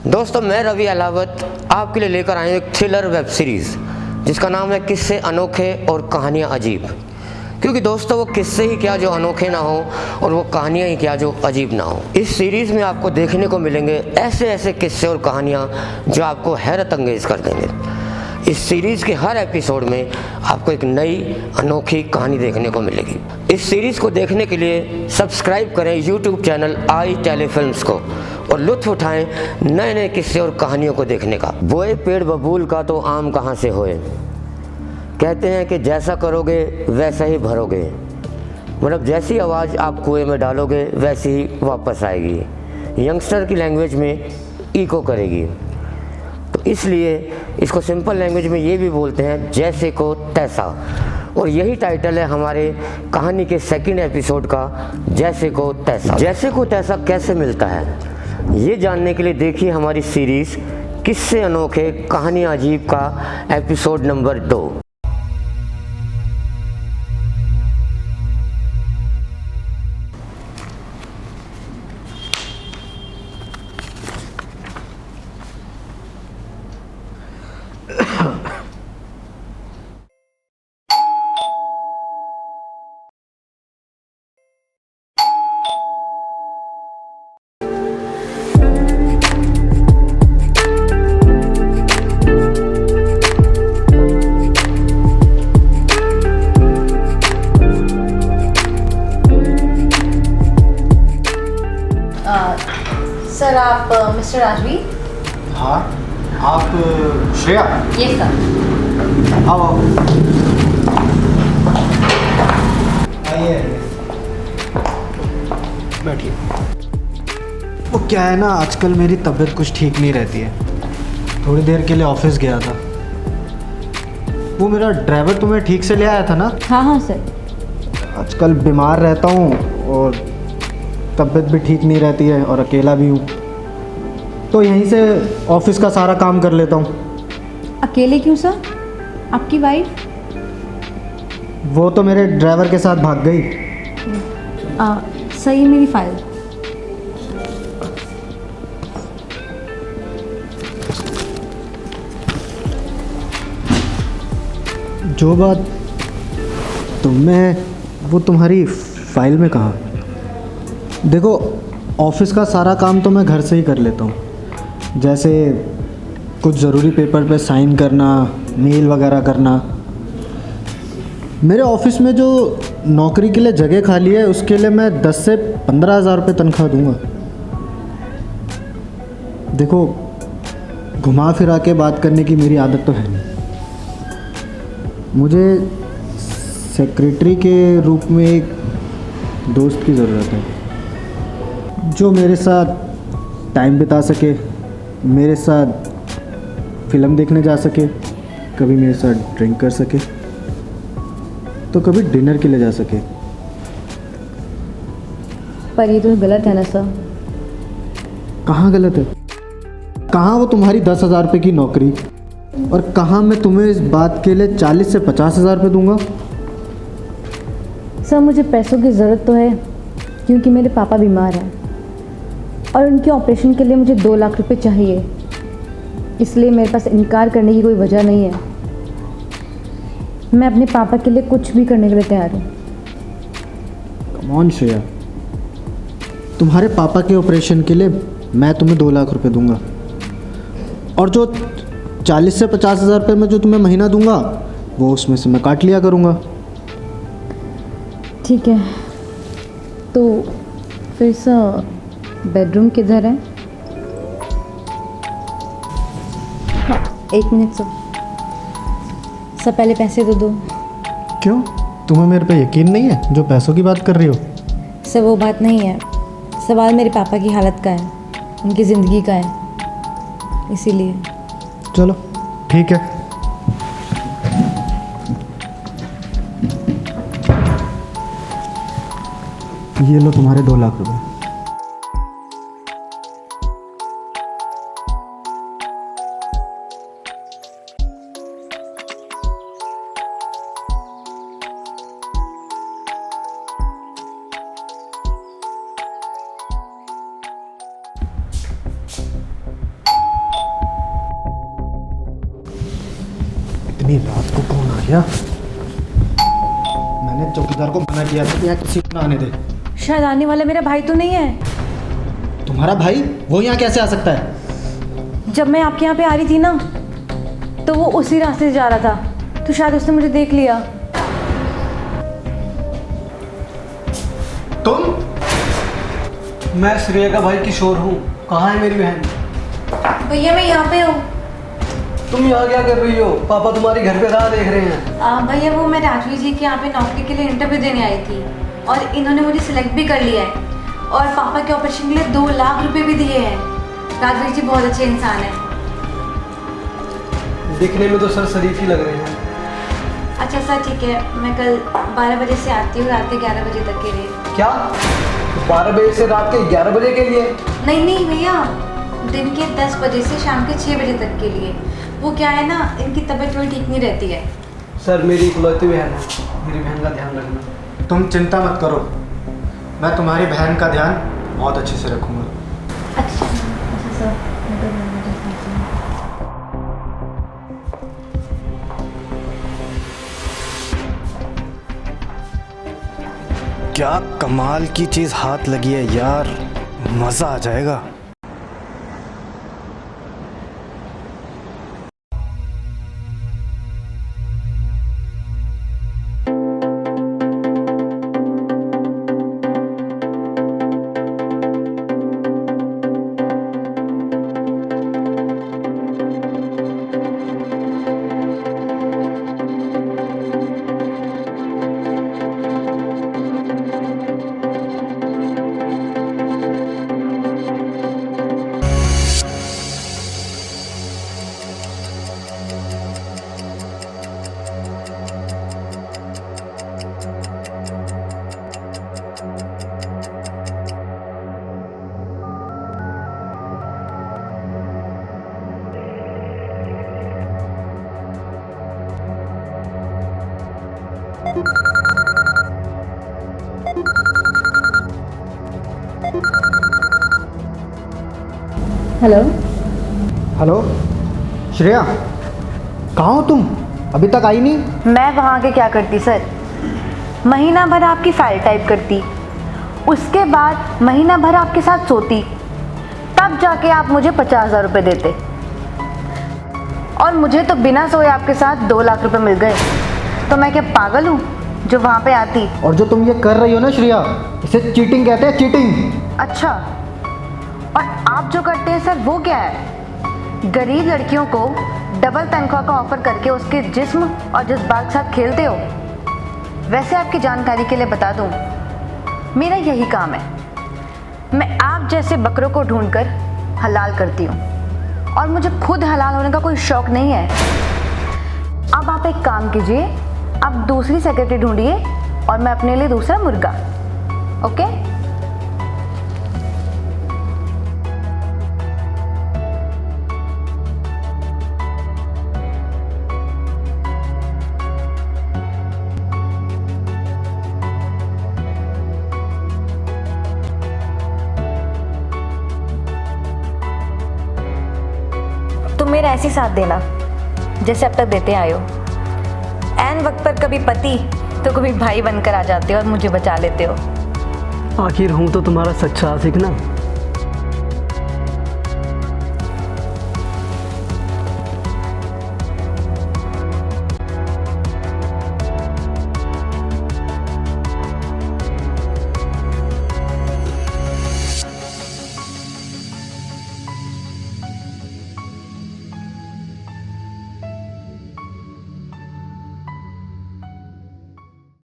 दोस्तों मैं रवि अलावत आपके लिए लेकर आए एक थ्रिलर वेब सीरीज़ जिसका नाम है किस्से अनोखे और कहानियाँ अजीब। क्योंकि दोस्तों वो किस्से ही क्या जो अनोखे ना हो और वो कहानियाँ ही क्या जो अजीब ना हो। इस सीरीज़ में आपको देखने को मिलेंगे ऐसे ऐसे किस्से और कहानियाँ जो आपको हैरत अंगेज कर देंगे। इस सीरीज़ के हर एपिसोड में आपको एक नई अनोखी कहानी देखने को मिलेगी। इस सीरीज़ को देखने के लिए सब्सक्राइब करें यूट्यूब चैनल आई टेलीफिल्म्स को और लुत्फ़ उठाएं नए नए किस्से और कहानियों को देखने का। बोए पेड़ बबूल का तो आम कहाँ से होए, कहते हैं कि जैसा करोगे वैसा ही भरोगे, मतलब जैसी आवाज़ आप कुएं में डालोगे वैसी ही वापस आएगी, यंगस्टर की लैंग्वेज में इको करेगी। तो इसलिए इसको सिंपल लैंग्वेज में ये भी बोलते हैं जैसे को तैसा, और यही टाइटल है हमारे कहानी के सेकंड एपिसोड का, जैसे को तैसा। जैसे को तैसा कैसे मिलता है ये जानने के लिए देखिए हमारी सीरीज़ किस्से अनोखे कहानियाँ अजीब का एपिसोड नंबर 2। सर आप मिस्टर राजवीर? हाँ, आप श्रेया? ये सर। आओ। आइए, बैठिए। वो क्या है ना, आजकल मेरी तबीयत कुछ ठीक नहीं रहती है। थोड़ी देर के लिए ऑफिस गया था। वो मेरा ड्राइवर तुम्हें ठीक से ले आया था ना? हाँ सर। आजकल बीमार रहता हूँ और तबीयत भी ठीक नहीं रहती है और अकेला भी हूँ, तो यहीं से ऑफिस का सारा काम कर लेता हूँ। अकेले क्यों सर? आपकी वाइफ? वो तो मेरे ड्राइवर के साथ भाग गई। सही, मेरी फाइल। जो बात तुमने, वो तुम्हारी फाइल में कहाँ? देखो, ऑफिस का सारा काम तो मैं घर से ही कर लेता हूँ, जैसे कुछ ज़रूरी पेपर पे साइन करना, मेल वगैरह करना। मेरे ऑफिस में जो नौकरी के लिए जगह खाली है उसके लिए मैं 10 से 15 हज़ार रुपये तनख्वाह दूंगा। देखो, घुमा फिरा के बात करने की मेरी आदत तो है नहीं। मुझे सेक्रेटरी के रूप में एक दोस्त की ज़रूरत है जो मेरे साथ टाइम बिता सके, मेरे साथ फिल्म देखने जा सके, कभी मेरे साथ ड्रिंक कर सके, तो कभी डिनर के लिए जा सके। पर ये तो गलत है ना सर? कहाँ गलत है? कहाँ वो तुम्हारी 10,000 रुपये की नौकरी, और कहाँ मैं तुम्हें इस बात के लिए 40 से 50 हज़ार रुपये दूंगा। सर मुझे पैसों की ज़रूरत तो है क्योंकि मेरे पापा बीमार हैं और उनके ऑपरेशन के लिए मुझे 2 लाख रुपए चाहिए, इसलिए मेरे पास इनकार करने की कोई वजह नहीं है। मैं अपने पापा के लिए कुछ भी करने के लिए तैयार हूँ। कम ऑन श्रेया, तुम्हारे पापा के ऑपरेशन के लिए मैं तुम्हें 2 लाख रुपए दूंगा, और जो 40 से 50 हज़ार रुपये में जो तुम्हें महीना दूंगा वो उसमें से मैं काट लिया करूँगा। ठीक है, तो फिर सर बेडरूम किधर है? हाँ, 1 मिनट सर, पहले पैसे तो दो। क्यों, तुम्हें मेरे पे यकीन नहीं है जो पैसों की बात कर रही हो? सर वो बात नहीं है, सवाल मेरे पापा की हालत का है, उनकी ज़िंदगी का है, इसीलिए। चलो ठीक है। ये लो तुम्हारे 2 लाख रुपए। इतनी रात को कौन आ गया? मैंने चौकीदार को मना किया था कि यहाँ किसी को ना आने दे। शायद आने वाला मेरा भाई तो नहीं है। तुम्हारा भाई? वो यहाँ कैसे आ सकता है? जब मैं आपके यहाँ पे आ रही थी ना, तो वो उसी रास्ते से जा रहा था, तो शायद उसने मुझे देख लिया। तुम? मैं श्रेया का भाई किशोर हूँ। कहाँ है मेरी बहन? भैया मैं यहाँ पे हूँ। तुम यहाँ क्या कर रही हो? पापा तुम्हारी घर पे राह देख रहे हैं। भैया वो मैं राजवीर जी के यहाँ पे नौकरी के लिए इंटरव्यू देने आई थी और इन्होंने मुझे सिलेक्ट भी कर लिया है और पापा के ऑपरेशन के लिए 2 लाख रुपए भी दिए हैं। राजवीर जी बहुत अच्छे इंसान हैं। दिखने में तो सर शरीफ ही लग रहे हैं। अच्छा सर ठीक है, मैं कल 12 बजे से आती हूँ रात के 11 बजे तक के लिए। क्या 12 बजे से रात के 11 बजे के लिए? नहीं भैया, दिन के 10 बजे से शाम के 6 बजे तक के लिए। वो क्या है ना, इनकी तबीयत थोड़ी ठीक नहीं रहती है। सर मेरी इकलौती बहन है, मेरी बहन का ध्यान रखना। तुम चिंता मत करो, मैं तुम्हारी बहन का ध्यान बहुत अच्छे से रखूँगा। अच्छा सर, मैं तो ध्यान रखती हूँ। क्या कमाल की चीज़ हाथ लगी है यार, मज़ा आ जाएगा। हेलो। हेलो श्रेया, कहाँ हो तुम? अभी तक आई नहीं? मैं वहाँ के क्या करती सर, महीना भर आपकी फाइल टाइप करती, उसके बाद महीना भर आपके साथ सोती, तब जाके आप मुझे 50,000 रुपये देते। और मुझे तो बिना सोए आपके साथ 2 लाख रुपए मिल गए। तो मैं क्या पागल हूँ जो वहाँ पे आती? और जो तुम ये कर रही हो ना श्रेया, इसे चीटिंग कहते हैं, चीटिंग। अच्छा, और आप जो करते हैं सर वो क्या है? गरीब लड़कियों को डबल तनख्वाह का ऑफर करके उसके जिस्म और जज्बात के साथ खेलते हो। वैसे आपकी जानकारी के लिए बता दूं, मेरा यही काम है। मैं आप जैसे बकरों को ढूंढकर हलाल करती हूँ और मुझे खुद हलाल होने का कोई शौक नहीं है। अब आप एक काम कीजिए, आप दूसरी सेक्रेटरी ढूंढिए और मैं अपने लिए दूसरा मुर्गा। ओके? तुम मेरा ऐसे साथ देना जैसे अब तक देते आए हो। ऐन वक्त पर कभी पति तो कभी भाई बनकर आ जाते हो और मुझे बचा लेते हो। आखिर हूँ तो तुम्हारा सच्चा आशिक ना।